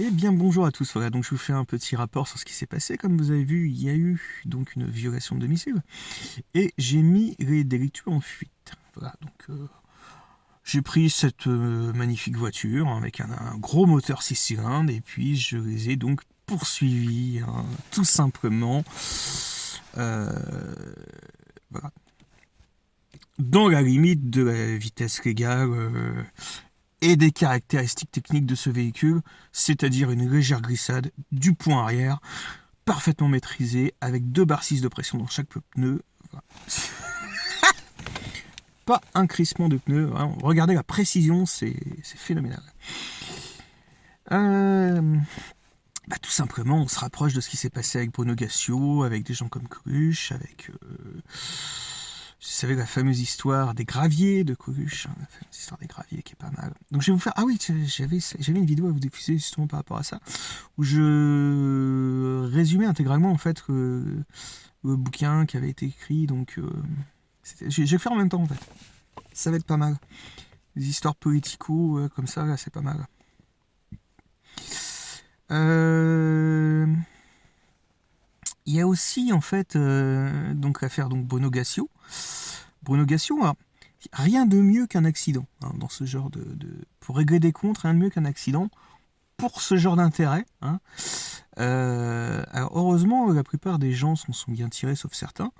Eh bien bonjour à tous, voilà donc je vous fais un petit rapport sur ce qui s'est passé. Comme vous avez vu, il y a eu donc une violation de domicile et j'ai mis les délictueux en fuite. Voilà donc j'ai pris cette magnifique voiture avec un gros moteur 6 cylindres et puis je les ai donc poursuivis tout simplement euh, voilà, dans la limite de la vitesse légale et des caractéristiques techniques de ce véhicule, c'est-à-dire une légère glissade du point arrière, parfaitement maîtrisée, avec 2 barres 6 de pression dans chaque pneu. Voilà. Pas un crissement de pneu. Hein. Regardez la précision, c'est phénoménal. Tout simplement, on se rapproche de ce qui s'est passé avec Bruno Gassio, avec des gens comme Coluche, avec... vous savez, la fameuse histoire des graviers de Coluche, hein, la fameuse histoire des graviers qui est pas mal. Donc je vais vous faire... Ah oui, j'avais une vidéo à vous diffuser justement par rapport à ça, où je résumais intégralement en fait le bouquin qui avait été écrit, donc... je vais le faire en même temps en fait. Ça va être pas mal. Des histoires politico comme ça, là, c'est pas mal. Il y a aussi en fait donc l'affaire donc Bruno Gassio. Bruno Gassio, alors, rien de mieux qu'un accident hein, dans ce genre pour régler des comptes, rien de mieux qu'un accident pour ce genre d'intérêt. Hein. Alors heureusement, la plupart des gens s'en sont bien tirés, sauf certains.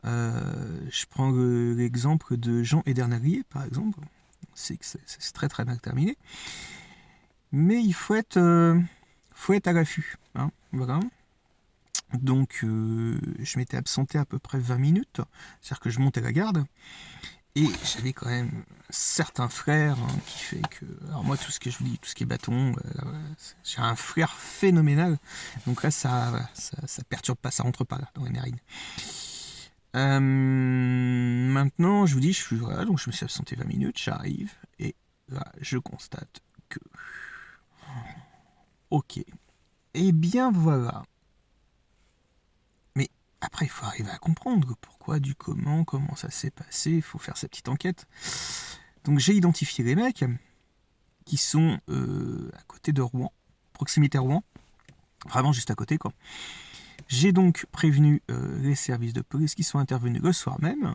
Je prends l'exemple de Jean Edernalier, par exemple. C'est très très mal terminé. Mais il faut être à l'affût. Hein, voilà. Donc je m'étais absenté à peu près 20 minutes. C'est-à-dire que je montais la garde. Et j'avais quand même certains frères hein, qui fait que... Alors moi, tout ce que je vous dis, tout ce qui est bâton, j'ai un frère phénoménal. Donc là, ça perturbe pas, ça rentre pas là, dans les narines. Maintenant, je vous dis, voilà, donc je me suis absenté 20 minutes, j'arrive, et là, je constate que... Ok. Eh bien, voilà. Mais après, il faut arriver à comprendre pourquoi, du comment ça s'est passé, il faut faire sa petite enquête. Donc j'ai identifié les mecs qui sont à côté de Rouen, proximité Rouen, vraiment juste à côté, quoi. J'ai donc prévenu les services de police qui sont intervenus le soir même.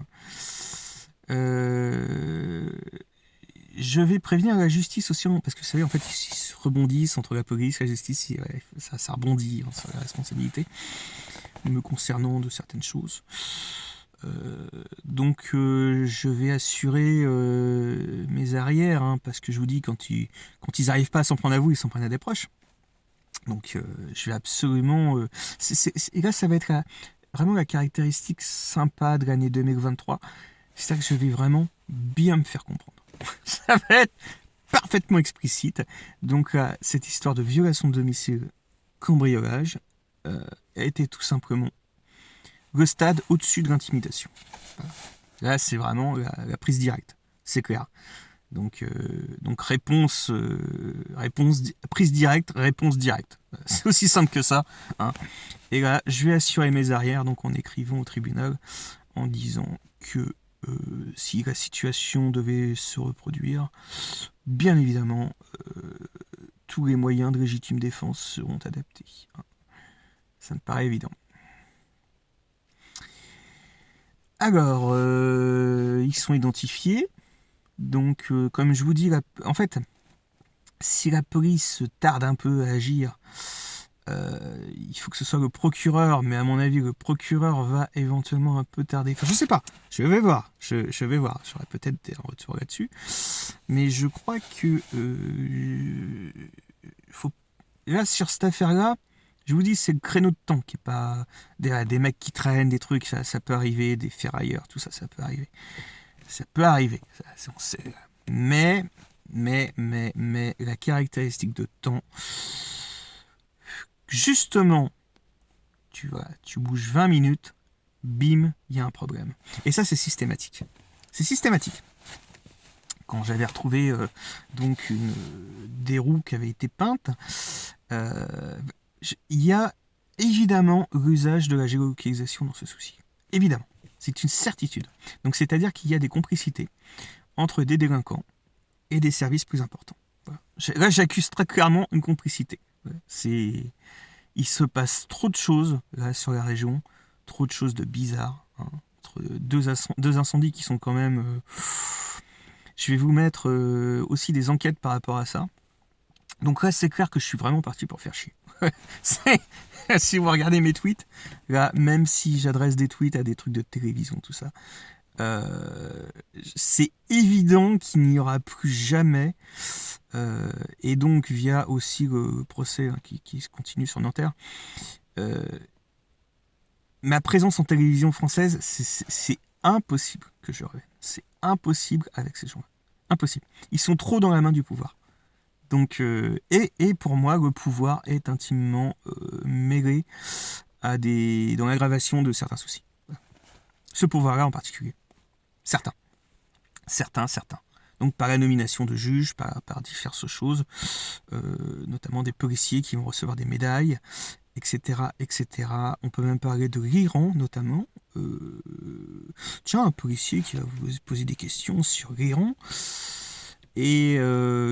Je vais prévenir la justice aussi, parce que vous savez, en fait, ils se rebondissent entre la police, la justice, ouais, ça rebondit hein, sur la responsabilité me concernant de certaines choses. Donc je vais assurer mes arrières, hein, parce que je vous dis, quand ils n'arrivent pas à s'en prendre à vous, ils s'en prennent à des proches. Donc je vais absolument... et là, ça va être vraiment la caractéristique sympa de l'année 2023. C'est ça que je vais vraiment bien me faire comprendre. Ça va être parfaitement explicite. Donc là, cette histoire de violation de domicile, cambriolage, a été tout simplement le stade au-dessus de l'intimidation. Voilà. Là, c'est vraiment la prise directe. C'est clair. Donc réponse, prise directe, réponse directe. C'est aussi simple que ça. Hein. Et là, je vais assurer mes arrières donc en écrivant au tribunal en disant que si la situation devait se reproduire, bien évidemment, tous les moyens de légitime défense seront adaptés. Hein. Ça me paraît évident. Alors, ils sont identifiés. Donc, comme je vous dis, en fait, si la police tarde un peu à agir, il faut que ce soit le procureur, mais à mon avis, le procureur va éventuellement un peu tarder. Enfin, je sais pas, je vais voir, je vais voir. J'aurai peut-être des retours là-dessus. Mais je crois que... faut... Là, sur cette affaire-là, je vous dis, c'est le créneau de temps qui est pas... Des mecs qui traînent, des trucs, ça peut arriver, des ferrailleurs, tout ça, ça peut arriver. Ça peut arriver, ça, on sait. Mais la caractéristique de temps, justement, tu bouges 20 minutes, bim, il y a un problème. Et ça, c'est systématique. C'est systématique. Quand j'avais retrouvé donc des roues qui avaient été peintes, il y a évidemment l'usage de la géolocalisation dans ce souci. Évidemment. C'est une certitude. Donc c'est-à-dire qu'il y a des complicités entre des délinquants et des services plus importants. Voilà. Là, j'accuse très clairement une complicité. Il se passe trop de choses là sur la région, trop de choses de bizarres. Hein, entre deux incendies qui sont quand même... je vais vous mettre aussi des enquêtes par rapport à ça. Donc là, c'est clair que je suis vraiment parti pour faire chier. Si vous regardez mes tweets, là, même si j'adresse des tweets à des trucs de télévision, tout ça, c'est évident qu'il n'y aura plus jamais, et donc via aussi le procès qui se continue sur Nanterre, ma présence en télévision française, c'est impossible que je revienne. C'est impossible avec ces gens-là. Impossible. Ils sont trop dans la main du pouvoir. Donc, et pour moi, le pouvoir est intimement mêlé dans l'aggravation de certains soucis. Voilà. Ce pouvoir-là en particulier. Certains. Donc par la nomination de juges, par diverses choses, notamment des policiers qui vont recevoir des médailles, etc., etc. On peut même parler de l'Iran, notamment. Tiens, un policier qui va vous poser des questions sur l'Iran. Et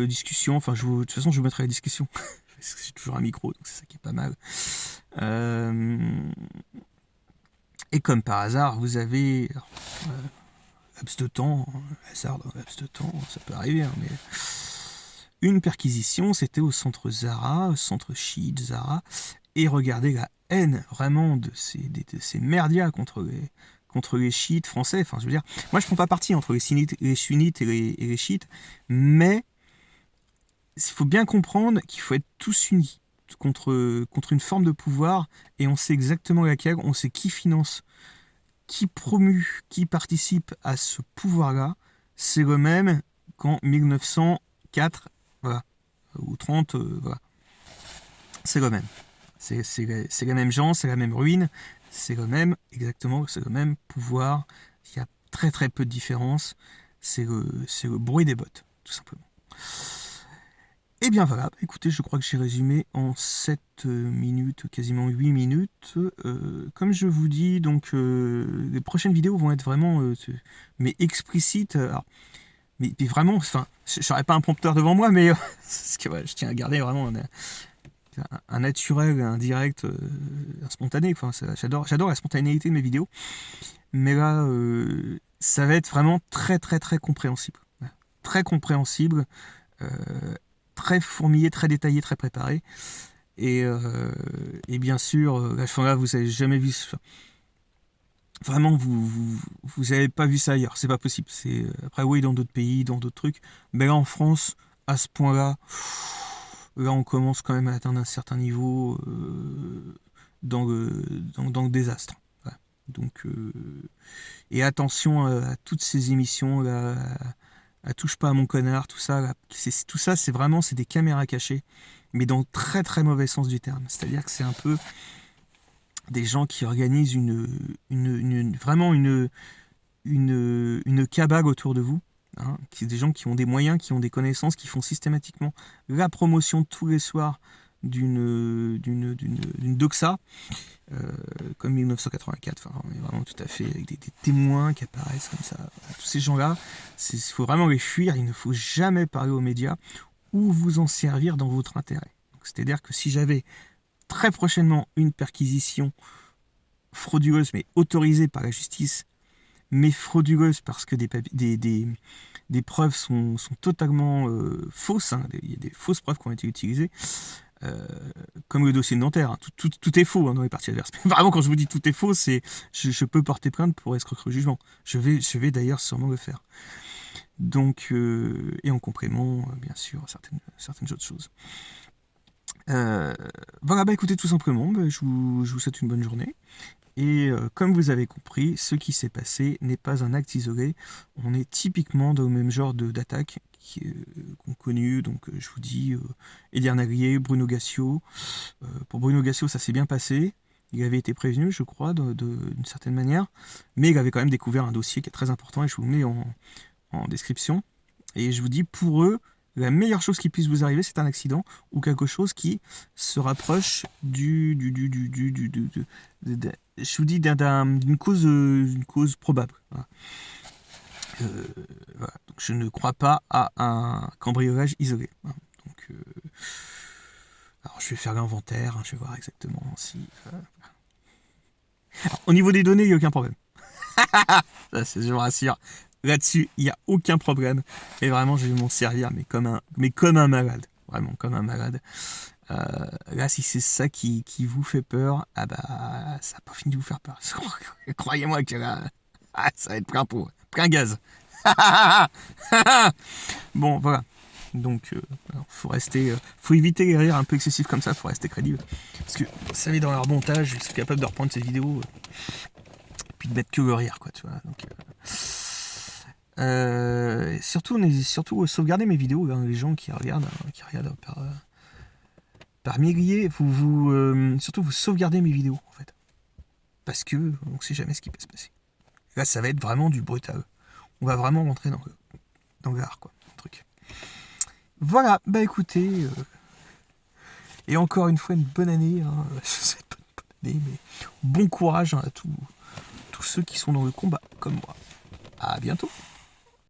discussion, enfin, de toute façon, je vous mettrai la discussion. J'ai toujours un micro, donc c'est ça qui est pas mal. Et comme par hasard, vous avez laps de temps, hasard dans laps de temps, ça peut arriver, hein, mais une perquisition, c'était au centre Zara, au centre chiite Zara, et regardez la haine vraiment de ces merdias contre les chiites français. Enfin, je veux dire, moi je prends pas parti entre les sunnites et les chiites, mais il faut bien comprendre qu'il faut être tous unis contre une forme de pouvoir, et on sait exactement laquelle, on sait qui finance, qui promue, qui participe à ce pouvoir-là. C'est le même qu'en 1904, voilà, ou 30, voilà. C'est le même. C'est la même gens, c'est la même ruine, c'est le même pouvoir. Il y a très très peu de différence. C'est le bruit des bottes, tout simplement. Et bien voilà, écoutez, je crois que j'ai résumé en 7 minutes, quasiment 8 minutes. Comme je vous dis, donc les prochaines vidéos vont être vraiment mais explicites. Alors, mais vraiment, enfin, je n'aurais pas un prompteur devant moi, mais parce que, ouais, je tiens à garder vraiment un naturel, un direct, un spontané. Enfin, j'adore la spontanéité de mes vidéos. Mais là, ça va être vraiment très très très compréhensible. Très compréhensible. Très fourmillé, très détaillé, très préparé. Et bien sûr, là, vous n'avez jamais vu... Vraiment, vous n'avez pas vu ça ailleurs. C'est pas possible. Après, oui, dans d'autres pays, dans d'autres trucs. Mais là, en France, à ce point-là, là, on commence quand même à atteindre un certain niveau dans le désastre. Voilà. Donc, et attention à toutes ces émissions là. Touche pas à mon connard, tout ça, là, tout ça, c'est des caméras cachées, mais dans le très très mauvais sens du terme. C'est-à-dire que c'est un peu des gens qui organisent vraiment une cabale autour de vous. Hein, des gens qui ont des moyens, qui ont des connaissances, qui font systématiquement la promotion tous les soirs d'une doxa, comme 1984. Enfin, on est vraiment tout à fait avec des témoins qui apparaissent comme ça. Tous ces gens-là, il faut vraiment les fuir. Il ne faut jamais parler aux médias ou vous en servir dans votre intérêt. C'est-à-dire que si j'avais très prochainement une perquisition frauduleuse, mais autorisée par la justice, mais frauduleuse parce que des preuves sont totalement fausses, hein, il y a des fausses preuves qui ont été utilisées, comme le dossier de Nanterre, hein. Tout est faux, hein, dans les parties adverses. Mais vraiment, quand je vous dis tout est faux, c'est je peux porter plainte pour escroquerie au jugement. Je vais d'ailleurs sûrement le faire. Donc, et en complément, bien sûr, certaines autres choses. Voilà, écoutez, tout simplement, je vous souhaite une bonne journée. Et comme vous avez compris, ce qui s'est passé n'est pas un acte isolé. On est typiquement dans le même genre d'attaque qu'ont connu, donc je vous dis, Edir Nagrier, Bruno Gassio. Pour Bruno Gassio, ça s'est bien passé. Il avait été prévenu, je crois, d'une certaine manière. Mais il avait quand même découvert un dossier qui est très important, et je vous le mets en description. Et je vous dis, pour eux, la meilleure chose qui puisse vous arriver, c'est un accident ou quelque chose qui se rapproche je vous dis d'une cause probable. Voilà. Voilà. Donc je ne crois pas à un cambriolage isolé. Voilà. alors je vais faire l'inventaire, hein, je vais voir exactement si... Alors, au niveau des données, il n'y a aucun problème. Ça, je vous rassure. Là-dessus, il n'y a aucun problème. Et vraiment, je vais m'en servir, mais comme un malade. Vraiment, comme un malade. Là, si c'est ça qui vous fait peur, ah bah, ça n'a pas fini de vous faire peur. Croyez-moi que là, ça va être plein gaz. Bon, voilà. Donc, faut éviter les rires un peu excessifs comme ça, faut rester crédible. Parce que, vous savez, dans leur montage, ils sont capables de reprendre ces vidéos, puis de mettre que le rire, quoi, tu vois. Donc, surtout, sauvegardez mes vidéos, hein, les gens qui regardent par milliers, surtout vous sauvegardez mes vidéos, en fait. Parce que on ne sait jamais ce qui peut se passer. Là, ça va être vraiment du brutal. On va vraiment rentrer dans l'art, quoi, le truc. Voilà, bah écoutez, et encore une fois, une bonne année, hein. Je sais pas une bonne année, mais bon courage, hein, à tous ceux qui sont dans le combat, comme moi. À bientôt.